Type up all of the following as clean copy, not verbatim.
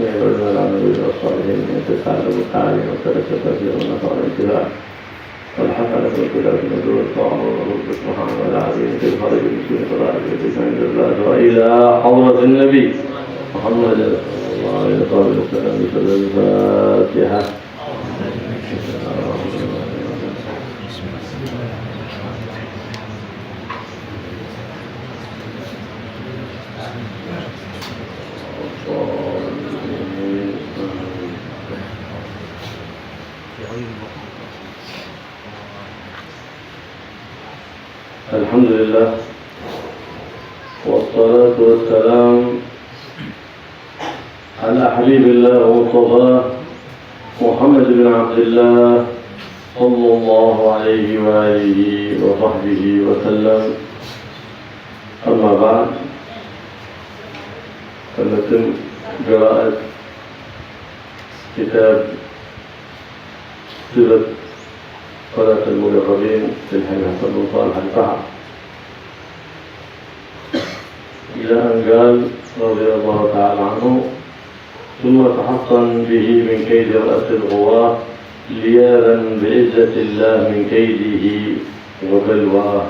يقول العمل إلى الصالحين يتساءل التعالي وترك تأثير ونفع الانتباه والحسنة والكلاب النزول الطعام والرب سبحانه والعظيم في الخارج المسلم فضائل عند الله وإلى حضرة النبي محمد صلى الله عليه وسلم بسبب الفاتحة. الحمد لله والصلاة والسلام على حبيب الله ومصطفاه محمد بن عبد الله صلى الله عليه وآله وصحبه وسلم. أما بعد، فنتم قراءة كتاب صفة صلاة المجربين في الحديث بن صالح البحر إلى أن قال رضي الله تعالى عنه: ثم تحصن به من كيد رأس الغواة لياذا بعزة الله من كيده وبلواه،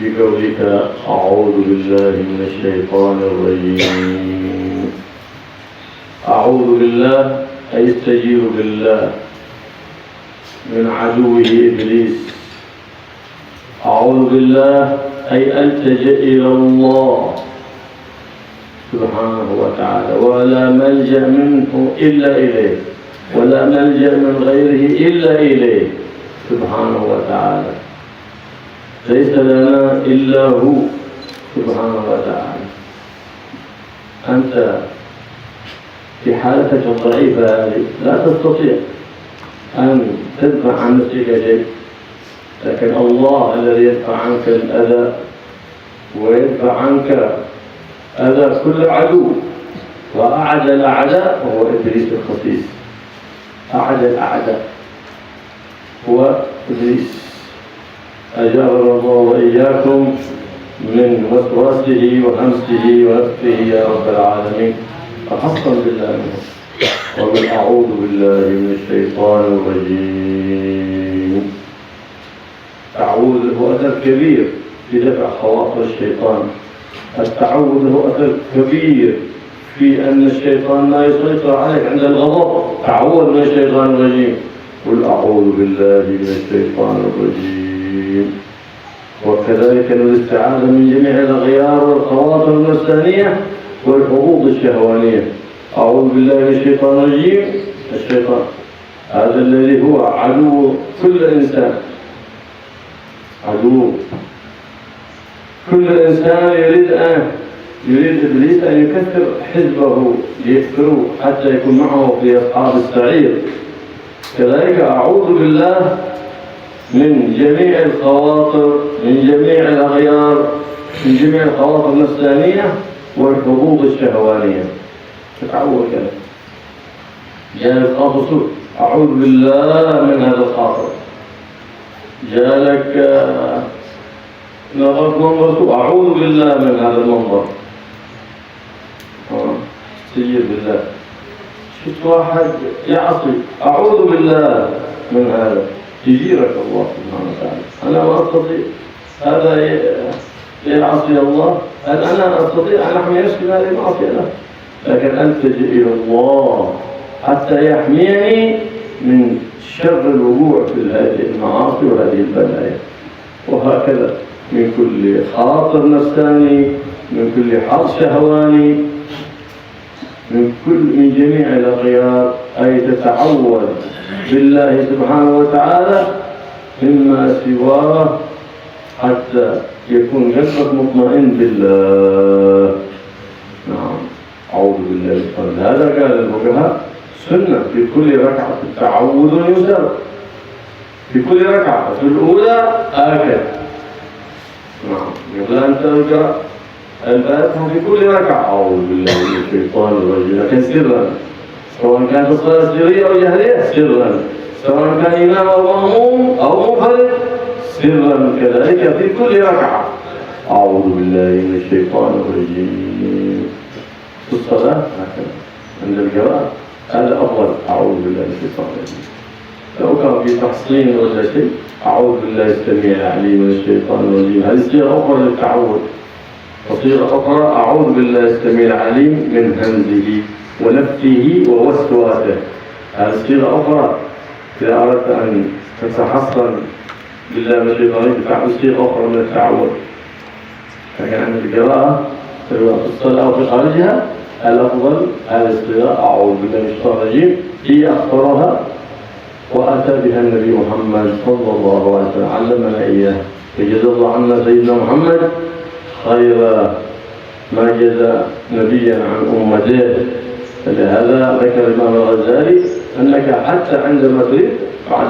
بقولك أعوذ بالله من الشيطان الرجيم. أعوذ بالله أي استجير بالله من عدوه إبليس. أعوذ بالله أي ألتجئ إلى الله سبحانه وتعالى، ولا ملجأ منه إلا إليه، ولا ملجأ من غيره إلا إليه سبحانه وتعالى. ليس لنا إلا هو سبحانه وتعالى. أنت في حالتك الضعيفة هذه لا تستطيع أن تدفع عن نفسك شيء، لكن الله الذي يدفع عنك الأذى ويدفع عنك أذى كل عدو. وأعد الأعداء هو إبليس الخسيس. أعد الأعداء هو إبليس. أجارنا الله وإياكم من وسواسه وهمسه ونفسه يا رب العالمين. فحصن بالله منه، ومن أعوذ بالله من الشيطان الرجيم. التعوذ هو أثر كبير في دفع خواطر الشيطان. التعوذ هو أثر كبير في أن الشيطان لا يسيطر عليك عند الغضب. تعوذ من الشيطان الرجيم. قل أعوذ بالله من الشيطان الرجيم. وكذلك الاستعاذة من جميع الأغيار والخواطر النفسانية والحظوظ الشهوانية. أعوذ بالله من الشيطان الرجيم. الشيطان هذا الذي هو عدو كل إنسان، عدو كل إنسان. يريد إبليس أن يكثر حزبه ليكثروا حتى يكون معه في أصحاب السعير. كذلك أعوذ بالله من جميع الخواطر، من جميع الأغيار، من جميع الخواطر النفسانية والحظوظ الشهوانية. تتعوذ كذا جالك خاطر سوء، أعوذ بالله من هذا الخاطر. جالك نظرت منظر سوء، أعوذ بالله من هذا المنظر. استجير بالله. شفت واحد يعصي، أعوذ بالله من هذا. يجيرك الله سبحانه وتعالى. أنا ما أستطيع هذا يعصي الله، أنا أستطيع أن أحمي نفسي من هذه المعصية له، لكن ألتجئ إلى الله حتى يحميني من شر الوقوع في هذه المعاصي وهذه البلايا. وهكذا من كل خاطر نفساني، من كل حظ شهواني، من جميع الأغيار. أي تتعوذ بالله سبحانه وتعالى مما سواه حتى يكون قلبك مطمئن بالله. نعم، أعوذ بالله من هذا. قال الفقهاء سنة في كل ركعة التعوذ يسر. في كل ركعة، في الأولى آخر. نعم، يقول أن تقرأ الفاتحة في كل ركعة أعوذ بالله من الشيطان الرجيم، لكن سرا، سواء كانت الصلاة سرية أو جهرية سرا، سواء كان إمام أو مأموم أو منفرد سرا. كذلك في كل ركعة أعوذ بالله من الشيطان الرجيم. في الصلاة هكذا. عند القراءة هذا أفضل. أعوذ بالله من الشيطان الرجيم. لو كان في تحصين ولا شيء أعوذ بالله السميع العليم من الشيطان الرجيم، هذه صيغة أخرى للتعوذ. وصيغة أخرى أعوذ بالله السميع العليم من همزه ونفثه ووسواسه، هذه صيغة أخرى. إذا أردت أن تتحصن بالله من الشيطان الرجيم تعمل صيغة أخرى من التعوذ. لكن عند القراءة سواء في الصلاة أو في خارجها الأفضل هذه الصيغة أعوذ بالله من الشيطان الرجيم، هي أخطرها وأتى بها النبي محمد صلى الله عليه وسلم، علمنا إياه. فجزا الله عنا سيدنا محمد خير ما جزى نبيا عن أمته. فلهذا ذكر الإمام الغزالي أنك حتى عندما تريد بعد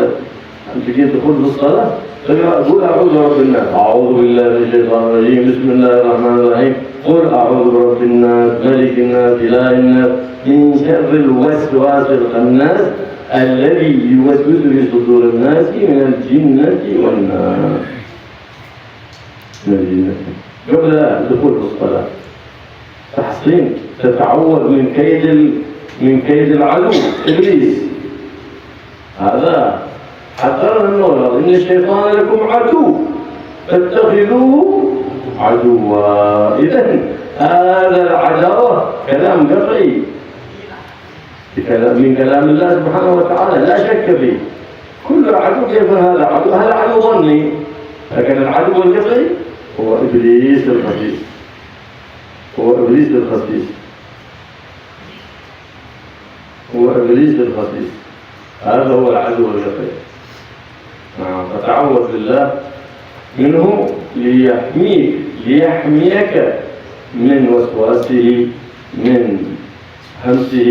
أن تجي تدخل في الصلاة قل أعوذ برب الناس، أعوذ بالله من الشيطان الرجيم، بسم الله الرحمن الرحيم، قل أعوذ برب الناس ملك الناس إله الناس من شر الوسواس الخناس الذي يوسوس في صدور الناس من الجنة والناس. من الجنة قبل الدخول في الصلاة تحصين، تتعوذ من كيد العدو إبليس. هذا حذرنا النور إن الشيطان لكم عدو فاتخذوه عدوا. إذن هذا العداوة كلام قطعي من كلام الله سبحانه وتعالى لا شك فيه. كل عدو كيف هذا عدو؟ هذا عدو ظني، لكن العدو القطعي هو إبليس الخسيس، هو إبليس الخسيس، هو إبليس الخسيس، هذا هو العدو القطعي. فتعوذ بالله منه ليحميك من وسواسه، من همسه،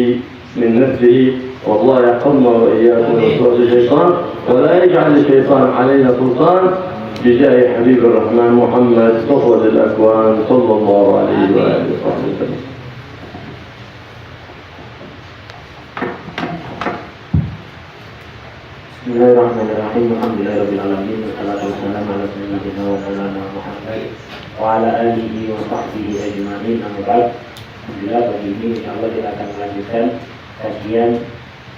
من نفسه. والله يحفظنا وإياكم من وسواس الشيطان، ولا يجعل الشيطان علينا سلطان، بجاه حبيب الرحمن محمد صفوة الأكوان صلى الله عليه وآله وصحبه وسلم. Bismillahirrahmanirrahim. Alhamdulillahirabbil alamin. Wassalatu wassalamu ala sayyidina wa maulana Muhammad wa ala alihi wa sahbihi ajma'in. Amma ba'd. Alhamdulillah, pagi ini insyaallah kita akan melanjutkan kajian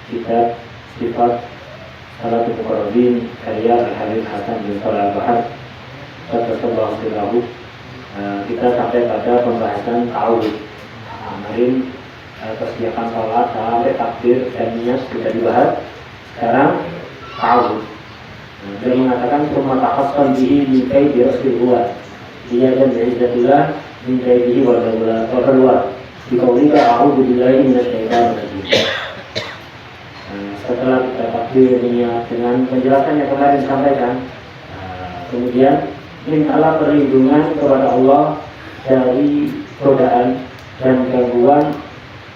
kitab Sifat Salatul Muqarrabin karya Al-Habib Hasan bin Shalih Al-Bahar. Kita sampai pada pembahasan ta'awudz. Kemarin persiapan sholat sampai takbir dan niat sudah dibahas. Sekarang ta'awudz. Dia mengatakan summa tahassan bihi min kaidi rasulullah. Dia dan bi'izzatillah min kaidihi wa balwa. Biqaulika a'udzu billahi minasyaitonir rajim. Setelah kita takbir niat dengan penjelasan yang kemarin disampaikan, kemudian mintalah perlindungan kepada Allah dari godaan dan gangguan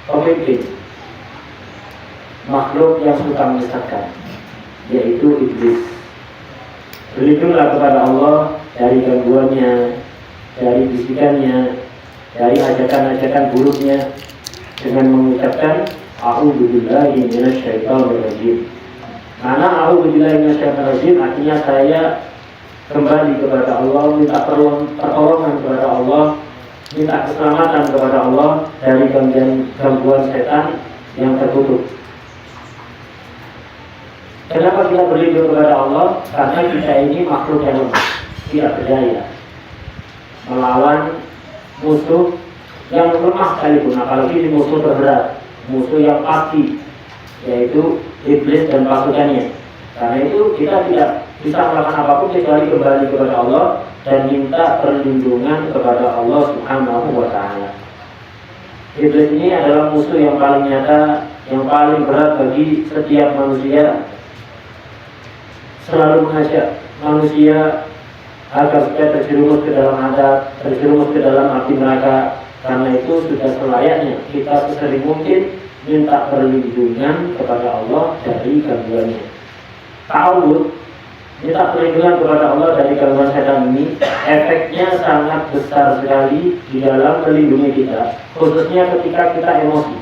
pemimpin makhluk yang suka menyesatkan, yaitu iblis. Berlindunglah kepada Allah dari gangguannya, dari bisikannya, dari ajakan-ajakan buruknya dengan mengucapkan a'udzu billahi minasyaitonir rajim. Karena a'udzu billahi minasyaitonir rajim artinya saya kembali kepada Allah, minta pertolongan kepada Allah, minta keselamatan kepada Allah dari gangguan setan yang terkutuk. Kenapa kita berlindung kepada Allah? Karena kita ini makhluk yang lemah, tidak berdaya melawan musuh yang lemah sekalipun, apalagi ini musuh terberat, musuh yang pasti, yaitu iblis dan pasukannya. Karena itu kita tidak bisa melakukan apapun kecuali kembali kepada Allah dan minta perlindungan kepada Allah Subhanahu wa Ta'ala. Iblis ini adalah musuh yang paling nyata, yang paling berat bagi setiap manusia. Selalu mengajak manusia agar supaya terjerumus ke dalam adab, terjerumus ke dalam api neraka. Karena itu sudah selayaknya kita sesering mungkin minta perlindungan kepada Allah dari gangguannya. Ta'awudz, minta perlindungan kepada Allah dari gangguan setan ini, efeknya sangat besar sekali di dalam melindungi kita, khususnya ketika kita emosi,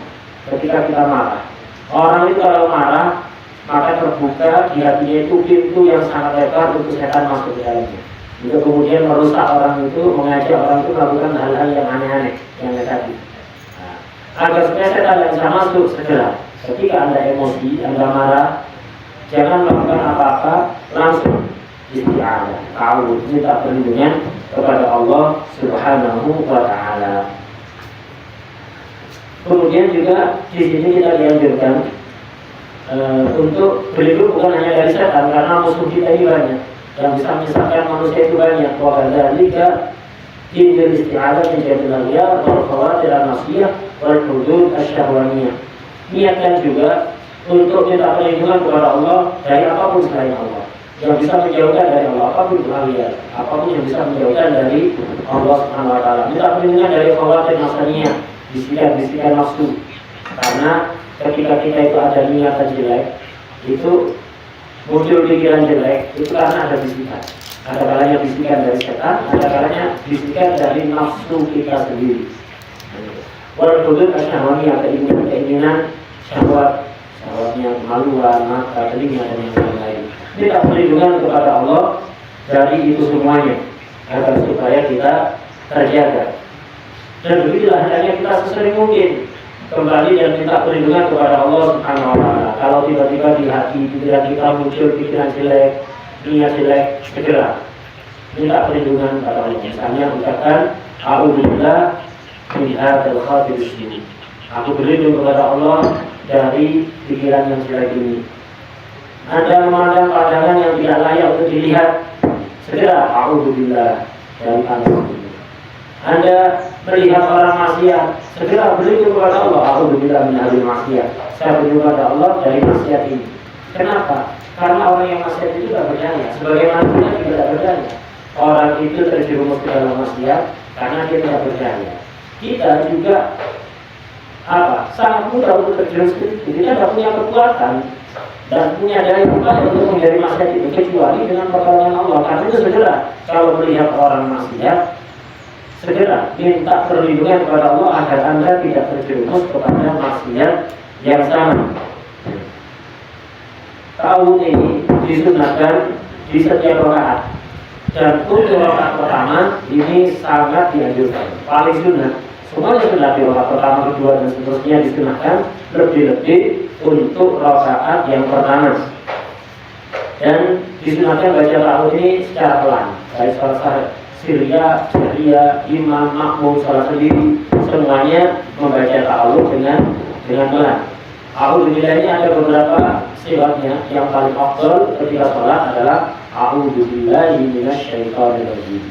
ketika kita marah. Orang itu kalau marah, maka terbuka di hatinya itu pintu yang sangat lebar untuk setan masuk ke dalamnya. Juga kemudian merusak orang itu, mengajak orang itu melakukan hal-hal yang aneh-aneh, yang negatif. Nah, agar supaya setan tidak bisa masuk segera. Ketika Anda emosi, Anda marah, jangan melakukan apa-apa, langsung isti'adzah, ta'awudz, minta perlindungan kepada Allah Subhanahu wa Ta'ala. Kemudian juga di sini kita dianjurkan untuk berlindung bukan hanya dari setan, karena musuh kita ini banyak yang bisa menyesatkan manusia itu banyak. Wa kadzalika injil isti'adzah min syaitanir rajim wal khawatir an-nafsiyah wal hudud asy-syahwaniyah. Niatkan juga untuk minta perlindungan kepada Allah dari apapun selain Allah, yang bisa menjauhkan dari Allah, apapun kalian, apapun yang bisa menjauhkan dari Allah Subhanahu wa Ta'ala. Minta perlindungan dari khawatir nafsiyah, bisikan-bisikan nafsu, karena ketika kita itu ada niatan jelek, itu muncul pikiran jelek, itu karena ada bisikan. Ada kalanya bisikan dari setan, ada kalanya bisikan dari nafsu kita sendiri. Wal hudud asy-syahwaniyah, keinginan syahwatnya, kemaluan, mata, telinga, dan yang lain-lain. Minta perlindungan kepada Allah dari itu semuanya, agar supaya kita terjaga. Dan begitulah hendaknya kita sesering mungkin kembali dan minta perlindungan kepada Allah Subhanahu wa Ta'ala. Kalau tiba-tiba di hati pikiran kita muncul pikiran jelek, niat jelek, segera minta perlindungan kepada Allah. Misalnya ucapkan a'udzubillah min hadzal khatir ini. Aku berlindung kepada Allah dari pikiran yang jelek ini. Anda memandang pandangan yang tidak layak untuk dilihat, segera a'udzubillah dari pandangan ini. Anda melihat orang maksiat, segera berlindung kepada Allah, a'udzubillah min hadzal maksiat. Saya berlindung kepada Allah dari maksiat ini. Kenapa? Karena orang yang maksiat itu tidak berdaya. Sebagaimana kita tidak berdaya. Orang itu terjerumus ke dalam maksiat karena dia tidak berdaya. Kita juga sangat mudah untuk terjerumus ke situ. Kita tidak punya kekuatan dan punya daya upaya untuk menghindari maksiat itu kecuali dengan pertolongan Allah. Karena itu segera kalau melihat orang maksiat, segera minta perlindungan kepada Allah agar Anda tidak terjerumus kepada maksiat yang sama. Ta'awudz ini disunahkan di setiap rakaat, dan untuk rakaat pertama ini sangat dianjurkan, paling sunnah. Semuanya sunnah di rakaat pertama, kedua, dan seterusnya disunahkan, lebih-lebih untuk rakaat yang pertama. Dan disunahkan baca ta'awudz ini secara pelan, baik salat Syria, Syria, imam, makmum, salat sendiri, semuanya membaca ta'awudz dengan pelan. A'udzubillah ini ada beberapa sifatnya. Yang paling afdal ketika salat adalah a'udzubillahi minasyaitonir rajim.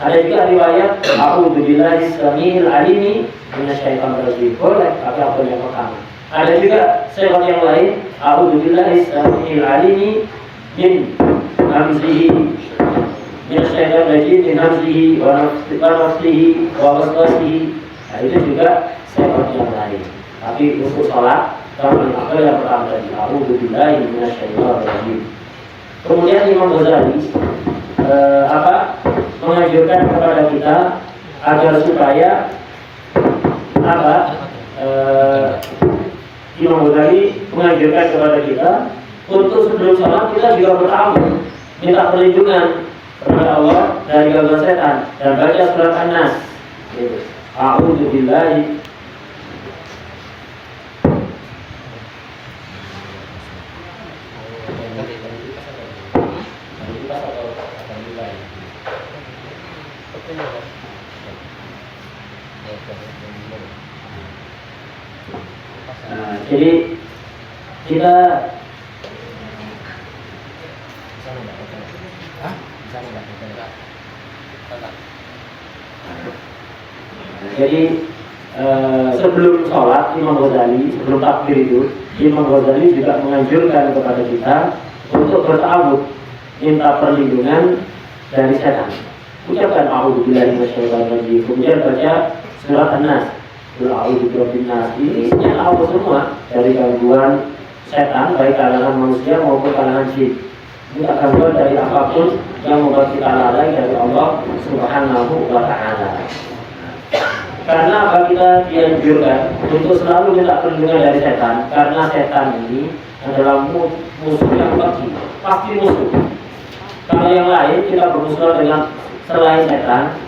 Ada juga riwayat a'udzubillahi samil alimi minasyaitonir rajim. Boleh, tapi apa yang pertama. Ada juga sifat yang lain, a'udzubillahi samil alimi min hamzihi minasyaitonir rajim, min hamzihi wa nafsihi wa waswasihi. Nah, itu juga sifat yang lain. Tapi untuk salat kalau yang pertama tadi, a'udzubillahi minasyaitonir rajim. Kemudian Imam Ghazali menganjurkan kepada kita agar supaya Imam Ghazali menganjurkan kepada kita untuk sebelum salat kita juga bertawaf, minta perlindungan kepada Allah dari gangguan setan dan baca surat An-Nas. A'udzubillahi jadi kita sebelum sholat Imam Ghazali, sebelum takbir itu Imam Ghazali juga menganjurkan kepada kita untuk bertawud, minta perlindungan dari setan. Ucapkan a'udzubillahi minasyaitonir rajim, kemudian baca surat An-Nas, A'udzubillahi. Ini isinya ta'awudz semua dari gangguan setan, baik kalangan manusia maupun kalangan jin. Minta gangguan dari apapun yang membuat kita lalai dari Allah Subhanahu wa Ta'ala. Karena apa kita dianjurkan untuk selalu minta perlindungan dari setan? Karena setan ini adalah musuh yang pasti musuh. Kalau yang lain kita bermusuhan dengan selain setan,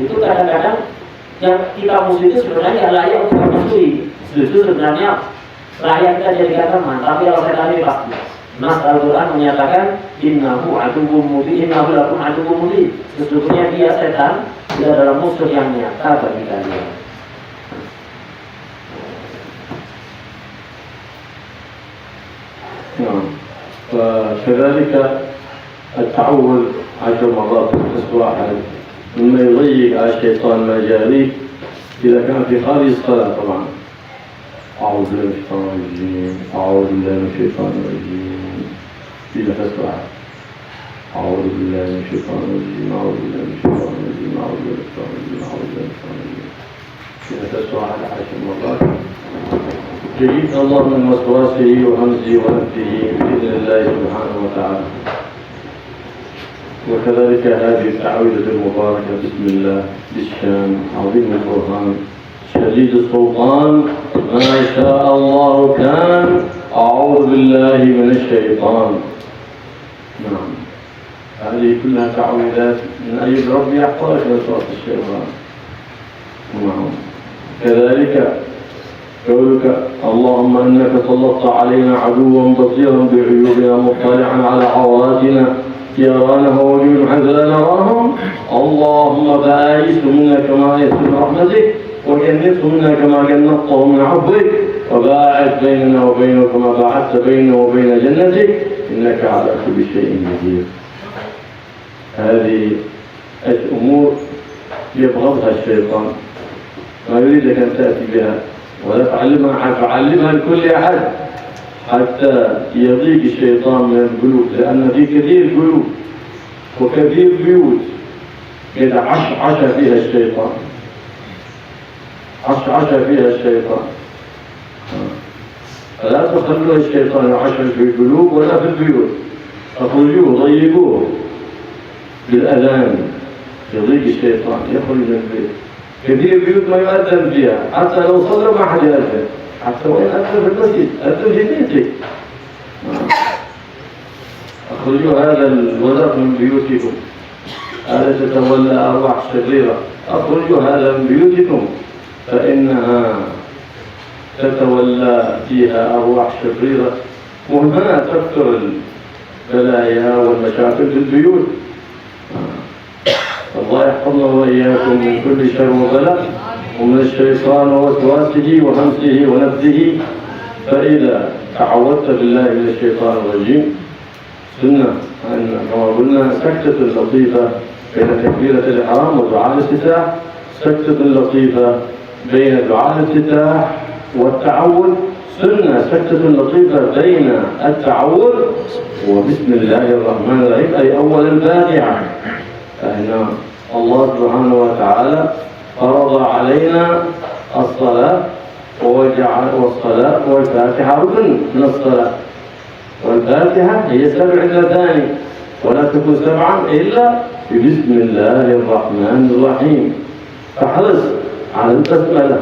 itu kadang-kadang yang kita musuh itu sebenarnya layak untuk dimusuhi. Justru sebenarnya layak kita jadikan teman, tapi kalau setan ini pasti. Nas Al-Quran menyatakan innahu aduwwum mubin, innahu lakum aduwwum mubin. Sesungguhnya dia setan dia adalah musuh yang nyata bagi kalian. نعم. فكذلك التعوذ 10 مرات في الأسبوع مما يضيق على الشيطان مجاريه إذا كان في خارج الصلاة طبعا. أعوذ بالله من الشيطان الرجيم، أعوذ بالله من الشيطان الرجيم، إذا تسمع أعوذ بالله من الشيطان الرجيم، أعوذ بالله من الشيطان الرجيم، أعوذ بالله من الشيطان الرجيم، أعوذ بالله من الشيطان الرجيم، إذا تسمع 10 مرات جيد الله من وسواسه وهمزه ونفسه بإذن الله سبحانه وتعالى. وكذلك هذه التعويذة المباركة بسم الله بالشام عظيم البرهان شديد السلطان ما شاء الله كان أعوذ بالله من الشيطان. نعم. هذه كلها تعويذات من أجل ربي يحفظك من وسواس الشيطان. نعم. كذلك قولك اللهم إنك سلطت علينا عدوا بصيرا بعيوبنا مطلعا على عوراتنا يرانه وجود حيث لا نراهم اللهم بائس منا كما يئس من رحمتك وجنته منا كما جنته من عفوك وباعد بيننا وبينه كما باعدت بيننا وبين جنتك إنك على كل شيء قدير. هذه الأمور يبغضها الشيطان ما يريدك أن تأتي بها ولا تعلمها لكل أحد حتى يضيق الشيطان من القلوب لأن في كثير قلوب وكثير بيوت قد عشعش فيها الشيطان فلا تخلوا الشيطان يعشش في القلوب ولا في البيوت أخرجوه ضيقوه بالأذان يضيق الشيطان يخرج من البيت. كثير بيوت ما يؤذن فيها حتى لو صلى ما حد يؤذن حتى وإن أذن في المسجد أذن في بيتك. أخرجوا هذا الوزر من بيوتكم هذا تتولى أرواح شريرة أخرجوا هذا من بيوتكم فإنها تتولى فيها أرواح شريرة وهنا تكثر البلايا والمشاكل في البيوت. الله يحفظنا وإياكم من كل شر وبلاء ومن الشيطان ووسواسه وهمسه ونفسه. فإذا تعوذت بالله من الشيطان الرجيم سنة أن كما قلنا سكتة لطيفة بين تكبيرة الإحرام ودعاء الافتتاح سكتة لطيفة بين دعاء الافتتاح والتعوذ سنة سكتة لطيفة بين التعوذ وبسم الله الرحمن الرحيم أي أول الفاتحة. فإن الله سبحانه وتعالى فرض علينا الصلاة وجعل والصلاة والفاتحة ركن من الصلاة والفاتحة هي 7 مثاني ولا تكون 7 إلا بسم الله الرحمن الرحيم. فحرص على البسملة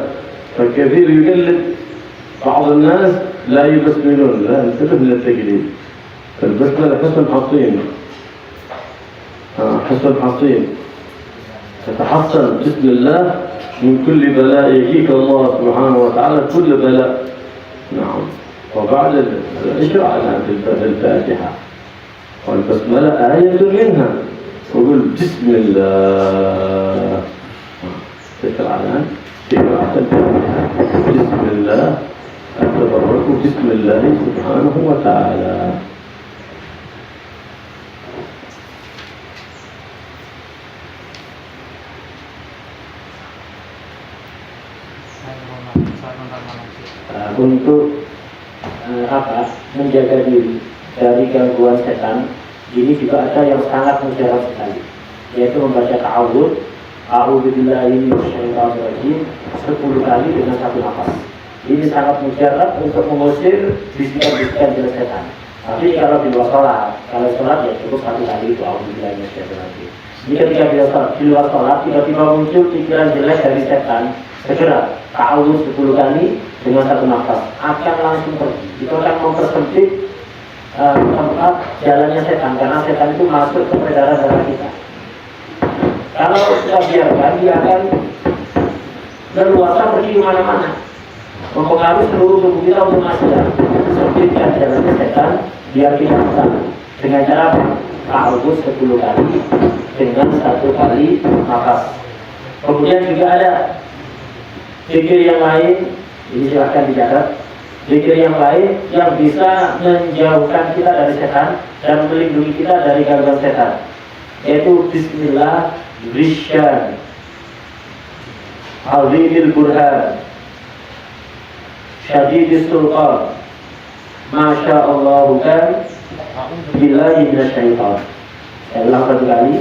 فالكثير يقلد بعض الناس لا يبسملون لا انتبه من التقليد. فالبسملة حسن حصين تتحصن بسم الله من كل بلاء يجيك الله سبحانه وتعالى كل بلاء. نعم. وبعد الإشراع في الفاتحة والبسملة آية منها وقل بسم الله تشرع الآن في قراءة الفاتحة بسم الله التبرك بسم الله سبحانه وتعالى. Untuk menjaga diri dari gangguan setan ini juga ada yang sangat mujarab sekali, yaitu membaca ta'awudz a'udzubillahi minasyaitonir rajim 10 kali dengan 1 nafas. Ini sangat mujarab untuk mengusir bisikan-bisikan dari setan. Tapi kalau di luar sholat, ya cukup 1 kali itu a'udzubillahi minasyaitonir rajim. Jika di luar sholat tiba-tiba muncul pikiran jelek dari setan, segera ta'awudz 10 kali dengan 1 nafas akan langsung pergi. Itu akan mempersempit tempat jalannya setan karena setan itu masuk ke peredaran darah kita. Kalau kita biarkan dia akan leluasa pergi kemana-mana, mempengaruhi seluruh tubuh kita untuk maksiat. Sempitkan jalannya setan biar kita bisa. Dengan cara ta'awudz 10 kali dengan 1 kali nafas. Kemudian juga ada zikir yang lain, ini silahkan dicatat. Zikir yang lain yang bisa menjauhkan kita dari setan dan melindungi kita dari gangguan setan, yaitu Bismillah Rizsyan Azimil Burhan Syadidis Sultan Masya Allah bukan Billahi minasyaitan. Saya ulang 1 kali.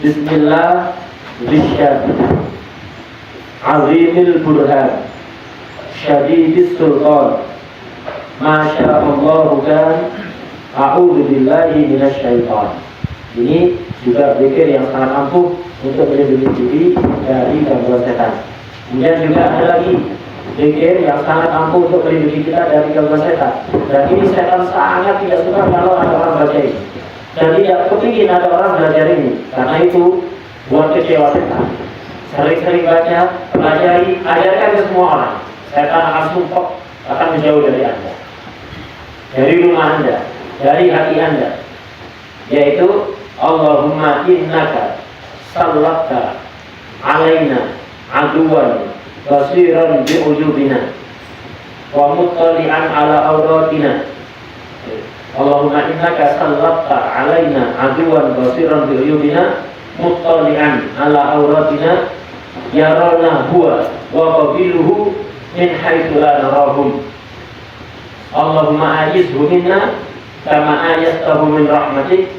Bismillah Rizsyan Azimil Burhan Syadidis Sultan Masya Allah bukan A'udzu billahi minasyaitan. Ini juga zikir yang sangat ampuh untuk melindungi diri dari gangguan setan. Kemudian juga ada lagi zikir yang sangat ampuh untuk melindungi kita dari gangguan setan. Dan ini setan sangat tidak suka kalau ada orang baca ini. Dan tidak kepingin ada orang belajar ini. Karena itu buat kecewa setan. Sering-sering baca, pelajari, ajarkan ke semua orang. Setan akan sumpah, akan menjauh dari Anda, dari rumah Anda, dari hati Anda. Yaitu Allahumma innaka sallatta alaina aduwan basiran bi'ujubina wa muttali'an ala awratina. Allahumma innaka sallatta alaina aduwan basiran bi'ujubina muttali'an ala awratina yarana huwa wa qabiluhu min haitsu la narahum. Allahumma ayizhu minna kama ayaztahu min rahmatik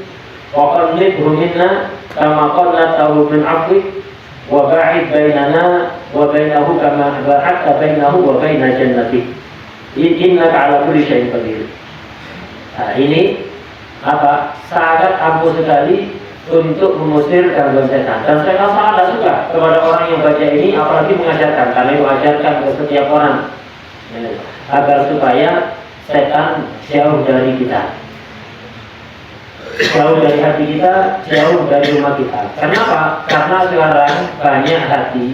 wa qannidhu minna kama qannatahu min afwik wa ba'id bainana wa bainahu kama ba'adta bainahu wa baina jannatik innaka ala kulli syai'in qadir. Nah, ini apa? Sangat ampuh sekali untuk mengusir gangguan setan. Dan saya sangat suka kepada orang yang baca ini, apalagi mengajarkan, karena itu ajarkan ke setiap orang agar supaya setan jauh dari kita, jauh dari hati kita, jauh dari rumah kita. Kenapa? Karena sekarang banyak hati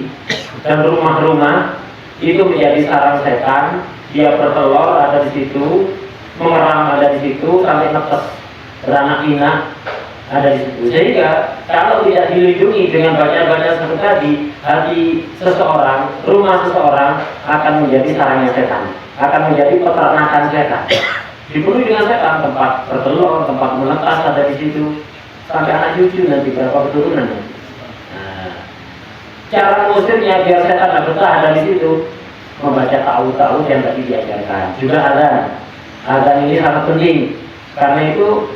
dan rumah-rumah itu menjadi sarang setan. Dia bertelur ada di situ, mengerang ada di situ, sampai netes, beranak pinak ada di situ. Sehingga kalau tidak dilindungi dengan bacaan-bacaan seperti tadi, hati seseorang, rumah seseorang akan menjadi sarangnya setan, akan menjadi peternakan setan. Dipenuhi dengan setan, tempat bertelur, tempat menetas ada di situ, sampai anak cucu nanti berapa keturunan. Nah, cara mengusirnya biar setan tidak betah ada di situ, membaca ta'awudz yang tadi diajarkan. Juga azan ini sangat penting. Karena itu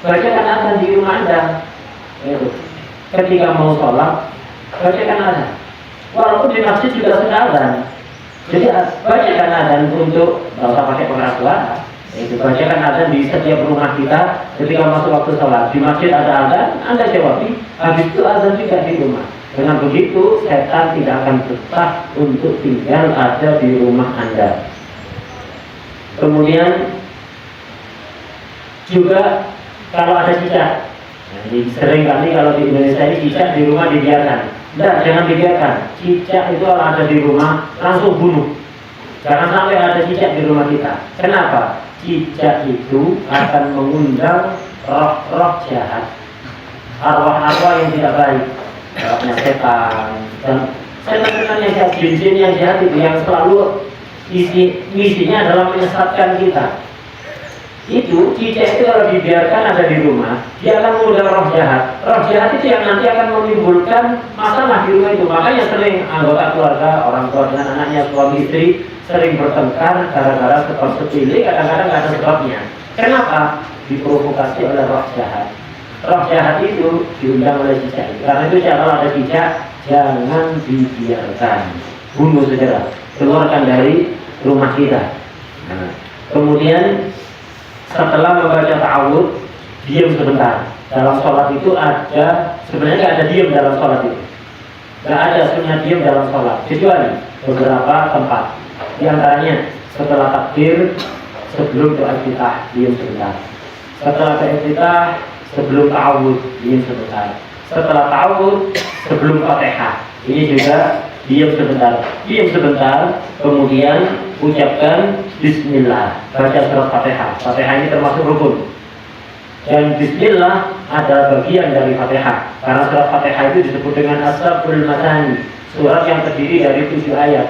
bacakan azan di rumah Anda. Itu. Ketika mau sholat, bacakan azan. Walaupun di masjid juga sudah azan. Jadi bacakan azan untuk nggak usah pakai pengeras suara. Itu bacakan azan di setiap rumah kita ketika masuk waktu sholat. Di masjid ada azan, Anda jawabi. Habis itu azan juga di rumah. Dengan begitu setan tidak akan betah untuk tinggal ada di rumah Anda. Kemudian juga kalau ada cicak, sering kali kalau di Indonesia ini cicak di rumah dibiarkan. Tidak, jangan dibiarkan. Cicak itu kalau ada di rumah langsung bunuh. Jangan sampai ada cicak di rumah kita. Kenapa? Cicak itu akan mengundang roh-roh jahat, arwah-arwah yang tidak baik, rohnya setan dan setan-setan yang jahat, jin-jin yang jahat itu yang selalu misinya adalah menyesatkan kita. Itu cicak itu kalau dibiarkan ada di rumah, dia akan mengundang roh jahat. Roh jahat itu yang nanti akan menimbulkan masalah di rumah itu. Makanya sering anggota keluarga, orang tua dengan anaknya, suami istri sering bertengkar gara-gara sebab sepele, kadang-kadang nggak ada sebabnya. Kenapa? Diprovokasi oleh roh jahat. Roh jahat itu diundang oleh cicak. Karena itu kalau ada cicak, jangan dibiarkan, bunuh segera, keluarkan dari rumah kita. Nah, kemudian setelah membaca ta'awudz, diam sebentar. Dalam sholat itu ada, sebenarnya nggak ada diam dalam sholat itu. Nggak ada sunnah diam dalam sholat, kecuali beberapa tempat. Di antaranya setelah takbir, sebelum doa iftitah, diam sebentar. Setelah doa iftitah, sebelum ta'awudz, diam sebentar. Setelah ta'awudz, sebelum Fatihah, ini juga diam sebentar, kemudian ucapkan Bismillah, baca surat Fatihah. Fatihah ini termasuk rukun. Dan Bismillah adalah bagian dari Fatihah, karena surat Fatihah itu disebut dengan As-Sab'ul Mathani, surat yang terdiri dari 7 ayat.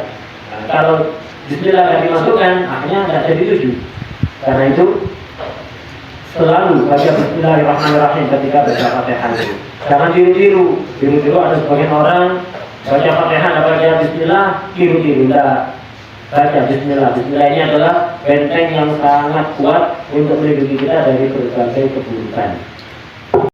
Nah, kalau Bismillah tidak dimasukkan, akhirnya tidak jadi 7. Karena itu selalu baca Bismillahirrahmanirrahim ketika baca Fatihah itu. Jangan tiru-tiru ada sebagian orang baca Fatihah dan baca Bismillah, tiru-tiru. Baca Bismillah. Bismillah ini adalah benteng yang sangat kuat untuk melindungi kita dari berbagai keburukan.